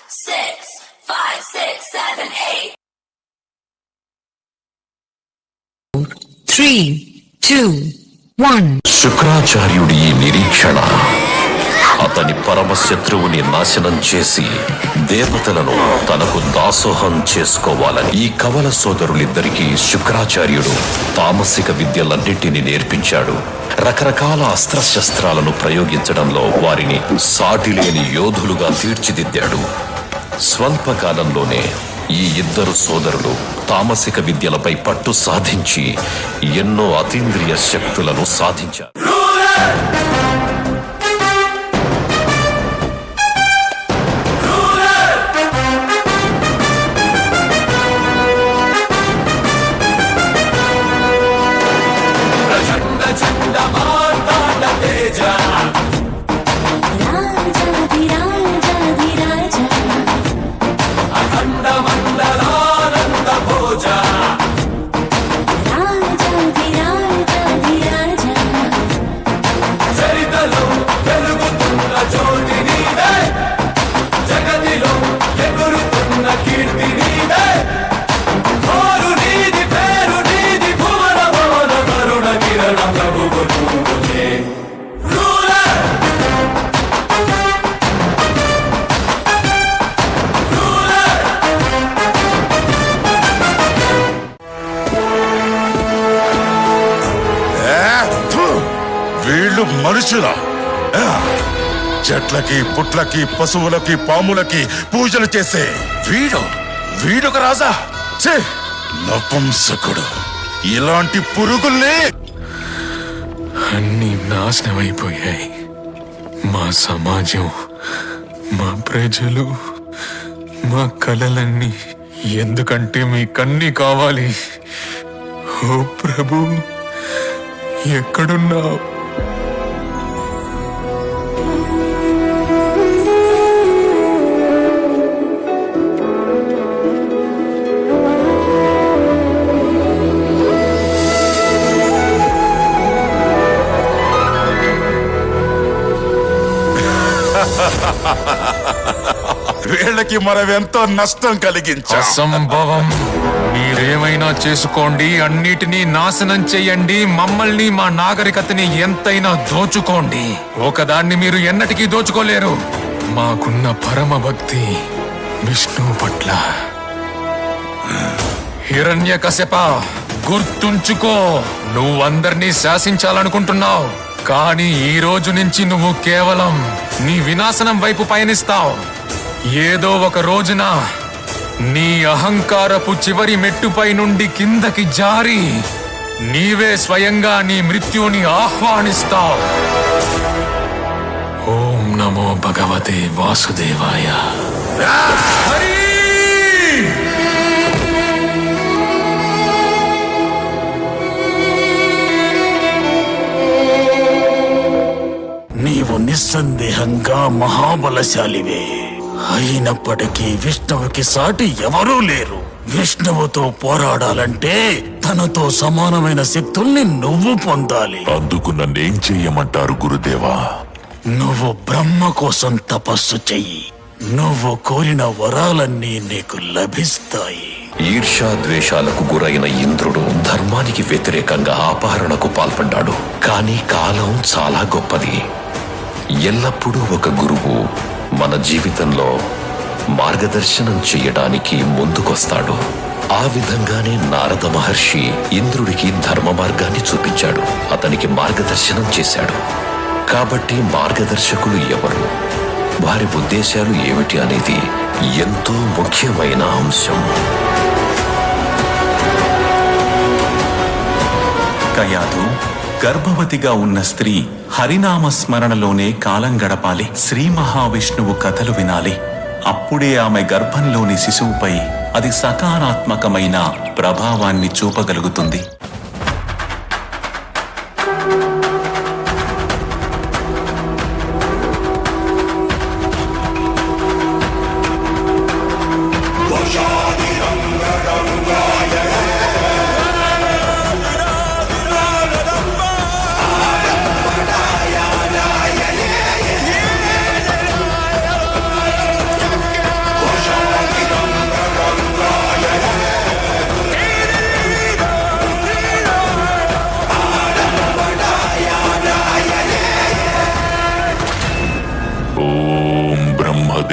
6, 5, 6, 7, 8. 3, 2, 1. శుక్రాచార్యుడి ఈ నిరీక్షణ అతని పరమశత్రువుని నాశనం చేసి దేవతలను తనకు దాసోహం చేసుకోవాలని ఈ కవల సోదరులిద్దరికీ శుక్రాచార్యుడు తామసిక విద్యలన్నింటినీ నేర్పించాడు. రకరకాల అస్త్రశస్త్రాలను ప్రయోగించడంలో వారిని సాటిలేని యోధులుగా తీర్చిదిద్దాడు. స్వల్పకాలంలోనే ఈ ఇద్దరు సోదరులు తామసిక విద్యలపై పట్టు సాధించి ఎన్నో అతీంద్రియ శక్తులను సాధించారు. వీళ్ళు మనుషుల చెట్లకి పుట్లకి పశువులకి పాములకి పూజలు చేసే వీడొక రాజా. నపుంసకుడు. ఇలాంటి పురుగుల్ని అన్నీ నాశనమైపోయాయి. మా సమాజం, మా ప్రజలు, మా కలలన్నీ. ఎందుకంటే మీకన్నీ కావాలి. ఓ ప్రభు, ఎక్కడున్నావు? వీళ్ళకి మనమెంతో నష్టం కలిగించాం. అసంభవం. మీరేమైనా చేసుకోండి, అన్నిటినీ నాశనం చెయ్యండి, మమ్మల్ని, మా నాగరికతని ఎంతైనా దోచుకోండి. ఒకదాన్ని మీరు ఎన్నటికీ దోచుకోలేరు. మాకున్న పరమ భక్తి విష్ణువు పట్ల. హిరణ్యకశిప, గుర్తుంచుకో, నువ్వందరినీ శాసించాలనుకుంటున్నావు, కానీ ఈ రోజు నుంచి నువ్వు కేవలం నీ వినాశనం వైపు పయనిస్తావు. ఏదో ఒక రోజున నీ అహంకారపు చివరి మెట్టుపై నుండి కిందకి జారి నీవే స్వయంగా నీ మృత్యుని ఆహ్వానిస్తావు. ఓం నమో భగవతే వాసుదేవాయ. నీవు నిస్సందేహంగా మహాబలశాలివే. అయినప్పటికీ విష్ణువుకి సాటి ఎవరూ లేరు. విష్ణువుతో పోరాడాలంటే తనతో సమానమైన శక్తుల్ని నువ్వు పొందాలి. అందుకు నన్నేం చెయ్యమంటారు గురుదేవా? నువ్వు బ్రహ్మ కోసం తపస్సు చెయ్యి. నువ్వు కోరిన వరాలన్నీ నీకు లభిస్తాయి. ఈర్ష్యాద్వేషాలకు గురైన ఇంద్రుడు ధర్మానికి వ్యతిరేకంగా అపహరణకు పాల్పడ్డాడు. కానీ కాలం చాలా గొప్పది. ఎల్లప్పుడూ ఒక గురువు మన జీవితంలో మార్గదర్శనం చెయ్యడానికి ముందుకొస్తాడు. ఆ విధంగానే నారద మహర్షి ఇంద్రుడికి ధర్మ మార్గాన్ని చూపించాడు, అతనికి మార్గదర్శనం చేశాడు. కాబట్టి మార్గదర్శకులు ఎవరు, వారి ఉద్దేశాలు ఏమిటి అనేది ఎంతో ముఖ్యమైన అంశం. కయాదు, గర్భవతిగా ఉన్న స్త్రీ హరినామ స్మరణలోనే కాలం గడపాలి. శ్రీ మహావిష్ణువు కథలు వినాలి. అప్పుడే ఆమె గర్భంలోని శిశువుపై అది సకారాత్మకమైన ప్రభావాన్ని చూపగలుగుతుంది.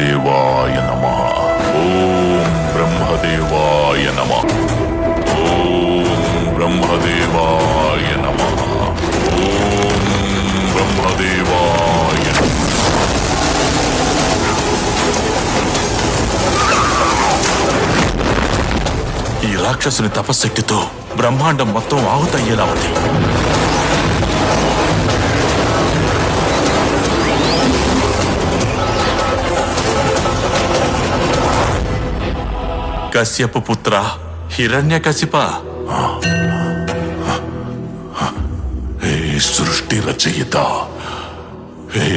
బ్రహ్మదేవాయ నమః. ఓం బ్రహ్మదేవాయ నమః. ఓం బ్రహ్మదేవాయ నమః. ఓం బ్రహ్మదేవాయ నమః. ఈ రాక్షసుని తపశక్తితో బ్రహ్మాండం మొత్తం ఆహుతయ్యేలా ఉంది. కశ్యప పుత్ర హిరణ్యకశిప, హే సృష్టి రచయిత, హే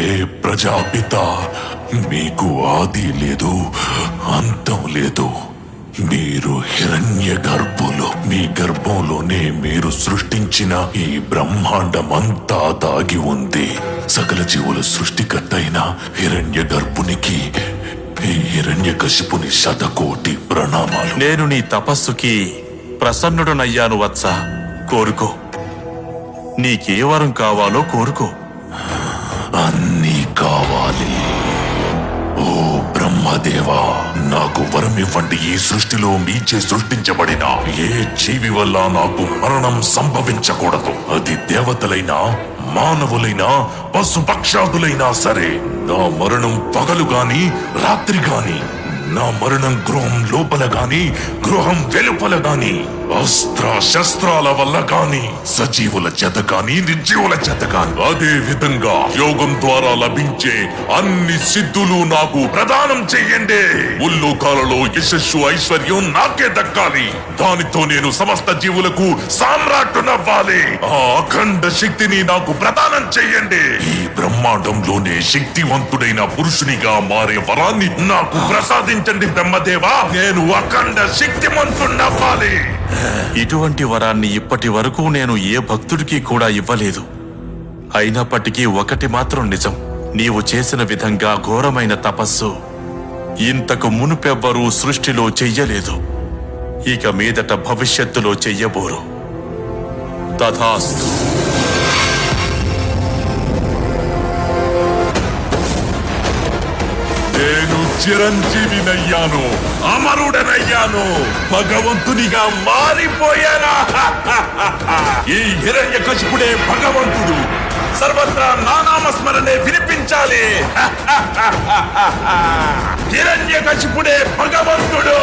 ప్రజాపిత, మీకు ఆది లేదు, అంతం లేదు. మీరు హిరణ్య గర్భులు. మీ గర్భంలోనే మీరు సృష్టించిన ఈ బ్రహ్మాండమంతా దాగి ఉంది. సకల జీవుల సృష్టికర్త అయిన హిరణ్య గర్భునికి ఈ హిరణ్యకశిపుని శతకోటి ప్రణామాలు. నేను నీ తపస్సుకి ప్రసన్నుడనయ్యాను వత్స. కోరుకో, నీకే వరం కావాలో కోరుకో. అన్నీ కావాలి. ఓ బ్రహ్మదేవా, నాకు వరం ఇవ్వండి. ఈ సృష్టిలో మీచే సృష్టించబడిన ఏ జీవి వల్ల నాకు మరణం సంభవించకూడదు. అది దేవతలైనా, మానవులైనా, పశుపక్షాదులైనా సరే. నా మరణం పగలు గాని, రాత్రి గాని, నా మరణం గృహం లోపల గాని, గృహం వెలుపల గాని, అస్త్ర శస్త్రాల వల్ల గాని, సజీవుల చేత గాని, నిర్జీవుల చేత గాని, అదే విధంగా యోగం ద్వారా లభించే అన్ని సిద్ధులు నాకు ప్రదానం చెయ్యండి. ముల్లోకాలలో యశస్సు ఐశ్వర్యం నాకే దక్కాలి. దానితో నేను సమస్త జీవులకు సామ్రాట్టునవ్వాలి. ఆ అఖండ శక్తిని నాకు ప్రదానం చెయ్యండి. ఈ బ్రహ్మాండంలోనే శక్తివంతుడైన పురుషునిగా మారే వరాన్ని నాకు ప్రసాదించండి బ్రహ్మదేవా. నేను అఖండ శక్తిమంతుణ్ణవ్వాలి. ఇటువంటి వరాన్ని ఇప్పటి వరకు నేను ఏ భక్తుడికి కూడా ఇవ్వలేదు. అయినప్పటికీ ఒకటి మాత్రం నిజం, నీవు చేసిన విధంగా ఘోరమైన తపస్సు ఇంతకు మునుపెవ్వరూ సృష్టిలో చెయ్యలేదు. ఇక మీదట భవిష్యత్తులో చెయ్యబోరు. తథాస్తు. నేను చిరంజీవినయ్యాను, అమరుడనయ్యాను, భగవంతునిగా మారిపోయానా? ఈ హిరణ్యకశిపుడే భగవంతుడు. సర్వత్రా నానామస్మరణే వినిపించాలి. హిరణ్యకశిపుడే భగవంతుడు.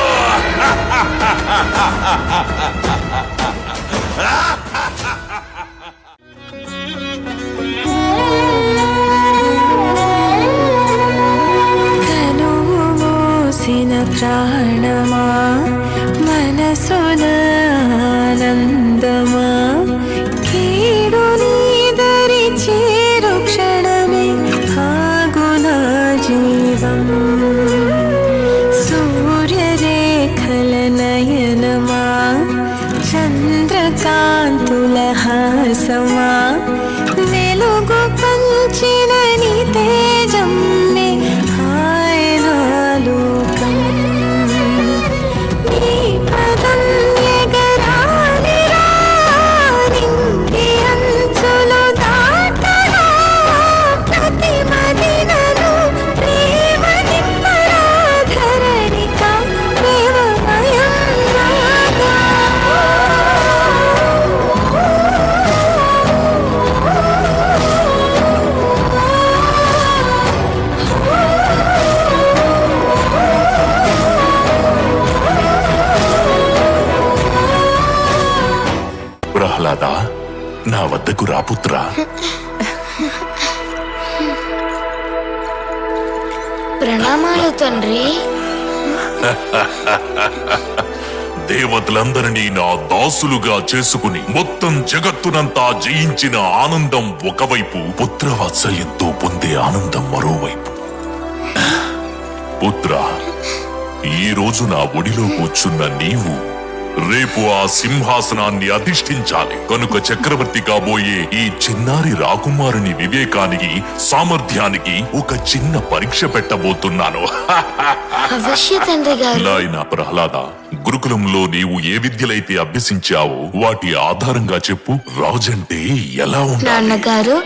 ప్రాణమా మనసున ఆనందమా కీడు నీదరి చేరు క్షణమే ఆగున జీవం సూర్యరేఖల నయనమా చంద్రకాంతుల హాసమా వెలుగు పంచిన నీ తేజం ప్రహ్లాద, నా వద్దకు రాపుత్రా. ప్రణామాలు తండ్రి. దేవతలందరినీ నా దాసులుగా చేసుకుని మొత్తం జగత్తునంతా జయించిన ఆనందం ఒకవైపు, పుత్రవాత్సల్యంతో పొందే ఆనందం మరోవైపు. పుత్ర, ఈ రోజు నా ఒడిలో కూర్చున్న నీవు రేపు ఆ సింహాసనాన్ని అధిష్ఠించాలి. కనుక చక్రవర్తి కాబోయే ఈ చిన్నారి రాకుమారుని వివేకానికి, సామర్థ్యానికి ఒక చిన్న పరీక్ష పెట్టబోతున్నాను. అవశ్య తండ్రి గారు. నాయనా ప్రహ్లాద, గురుకులంలో నీవు ఏ విద్యలైతే అభ్యసించావో వాటి ఆధారంగా చెప్పు. రాజంటే ఎలా ఉండాలి? నాన్నగారు,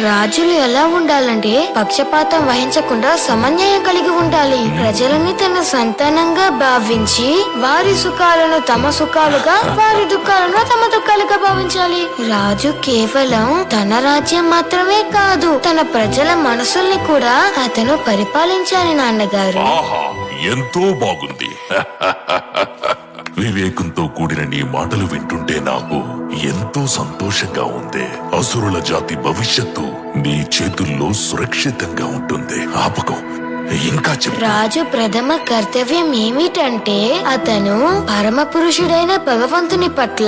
రాజులు ఎలా ఉండాలంటే పక్షపాతం వహించకుండా సమన్వయం కలిగి ఉండాలి. ప్రజలని తన సంతానంగా భావించి వారి సుఖాలను తమ సుఖాలుగా, వారి దుఃఖాలను తమ దుఃఖాలుగా భావించాలి. రాజు కేవలం తన రాజ్యం మాత్రమే కాదు, తన ప్రజల మనసుల్ని కూడా అతను పరిపాలించాలి నాన్నగారు. ఆహా, ఎంతో బాగుంది. వివేకంతో కూడిన నీ మాటలు వింటుంటే నాకు ఎంతో సంతోషంగా ఉంది. అసురుల జాతి భవిష్యత్తు నీ చేతుల్లో సురక్షితంగా ఉంటుంది. ఆపకం, ఇంకా చెప్పు. రాజు ప్రథమ కర్తవ్యం ఏమిటంటే అతను పరమ పురుషుడైన భగవంతుని పట్ల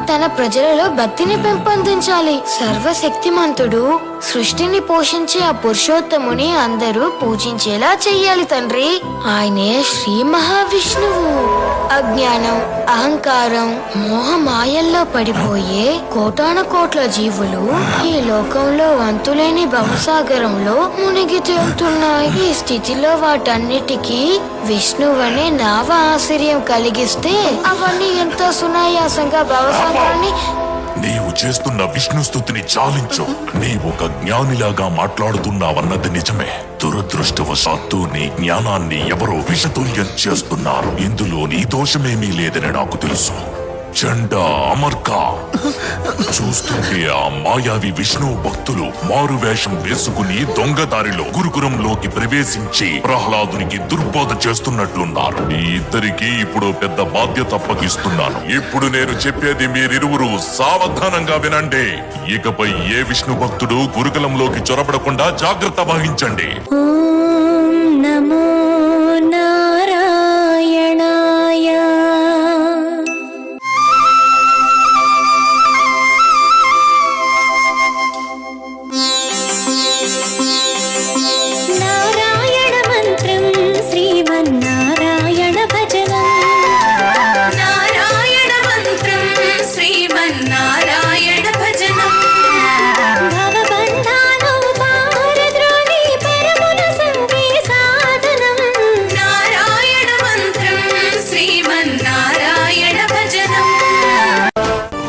తన ప్రజలలో భక్తిని పెంపొందించాలి. సర్వశక్తిమంతుడు సృష్టిని పోషించే ఆ పురుషోత్తముని అందరూ పూజించేలా చెయ్యాలి తండ్రి. ఆయనే శ్రీ మహావిష్ణువు. అజ్ఞానం, అహంకారం, మోహమాయల్లో పడిపోయే కోటాను కోట్ల జీవులు ఈ లోకంలో అంతులేని భవసాగరంలో మునిగి తేలుతున్నాయి. ఈ స్థితిలో వాటన్నిటికీ విష్ణువనే నావ ఆశ్చర్యం కలిగిస్తే అవన్నీ ఎంతో సునాయాసంగా భవసాగరాన్ని. నీవు చేస్తున్న విష్ణు స్తుతిని చాలించు. నీవు ఒక జ్ఞానిలాగా మాట్లాడుతున్నావన్నది నిజమే. దురదృష్టవశాత్తు నీ జ్ఞానాన్ని ఎవరో విషతుల్యం చేస్తున్నారు. ఇందులో నీ దోషమేమీ లేదని నాకు తెలుసు. చండా, అమర్కా, చూస్తుంటే ఆ మాయావి విష్ణు భక్తులు మారు వేషం వేసుకుని దొంగదారిలో గురుకులంలోకి ప్రవేశించి ప్రహ్లాదునికి దుర్బోధ చేస్తున్నట్లున్నారు. ఈ ఇద్దరికి ఇప్పుడు పెద్ద బాధ్యత అప్పగిస్తున్నాను. ఇప్పుడు నేను చెప్పేది మీరిరువురు సావధానంగా వినండి. ఇకపై ఏ విష్ణు భక్తుడు గురుకులంలోకి చొరబడకుండా జాగ్రత్త వహించండి. ఓం నమో నారాయణాయ. నారాయణ మంత్రం శ్రీమన్నారాయణ భజనం. నారాయణ మంత్రం శ్రీమన్నారాయణ భజనం. భవబంధాను పారద్రోణి పరమున సంగే సాధనం. నారాయణ మంత్రం శ్రీమన్నారాయణ భజనం.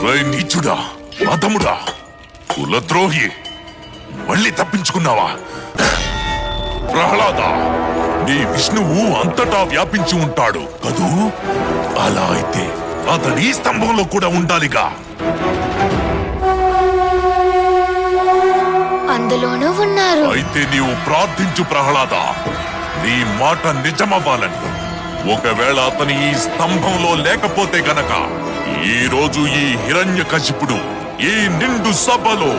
రై నీచుడా, అధముడా, కులద్రోహి, మళ్ళీ తప్పించుకున్నావా? ప్రహ్లాద, నీ విష్ణువు అంతటా వ్యాపించి ఉంటాడు కదూ? అలా అయితే అతని స్తంభంలో కూడా ఉండాలిగా. అందులోనూ ఉన్నారు. అయితే నీవు ప్రార్థించు ప్రహ్లాద, నీ మాట నిజమవ్వాలని. ఒకవేళ అతని ఈ స్తంభంలో లేకపోతే గనక ఈ రోజు ఈ హిరణ్యకశిపుడు ఈ నిండు సభలో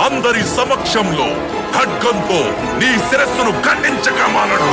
అందరి సమక్షంలో ఖడ్గంతో నీ శిరస్సును ఖండించక మానడు.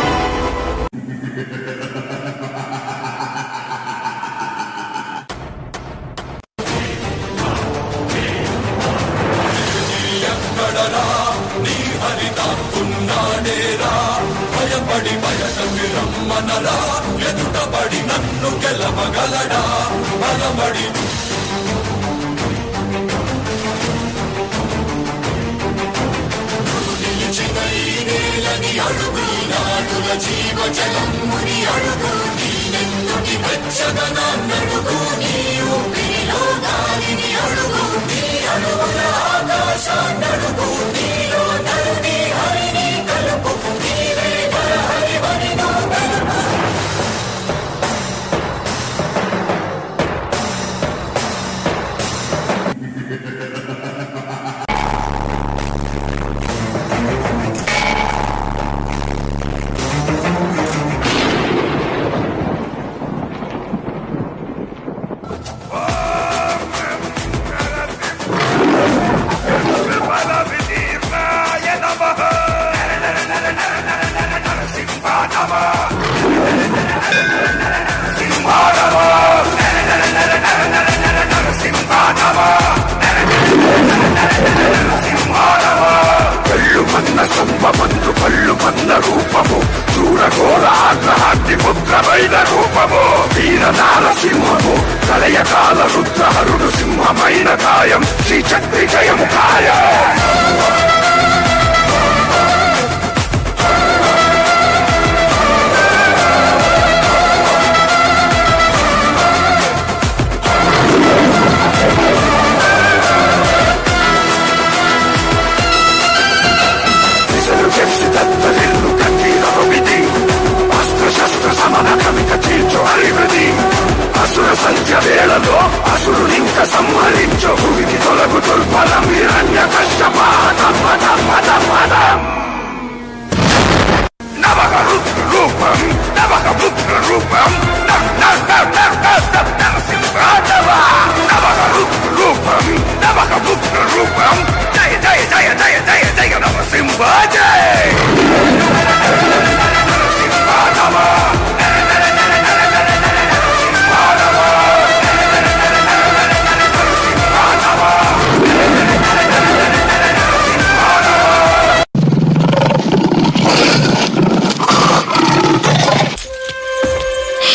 సింహము కలయకాల రుద్రహరుడు సింహమైన కాయం శ్రీ చక్రి జయము కాయ.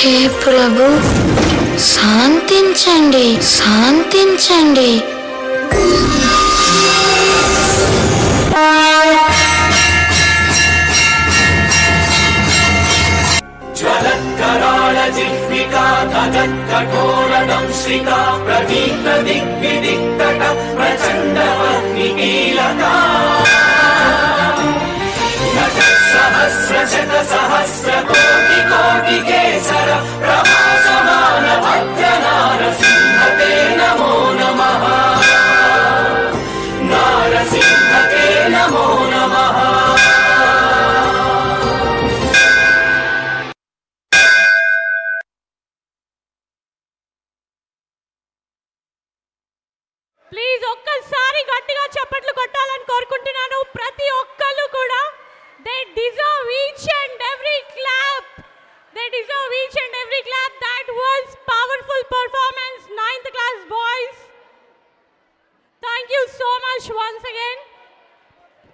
హే ప్రభు, శాంతించండి, శాంతించండి. ప్లీజ్ ఒక్కసారి గట్టిగా చప్పట్లు కొట్టాలని కోరుకుంటున్నాను. ప్రతి ఒక్కళ్ళు కూడా they deserve each and every clap. They deserve each and every clap. That was powerful performance, 9th class boys. Thank you so much once again.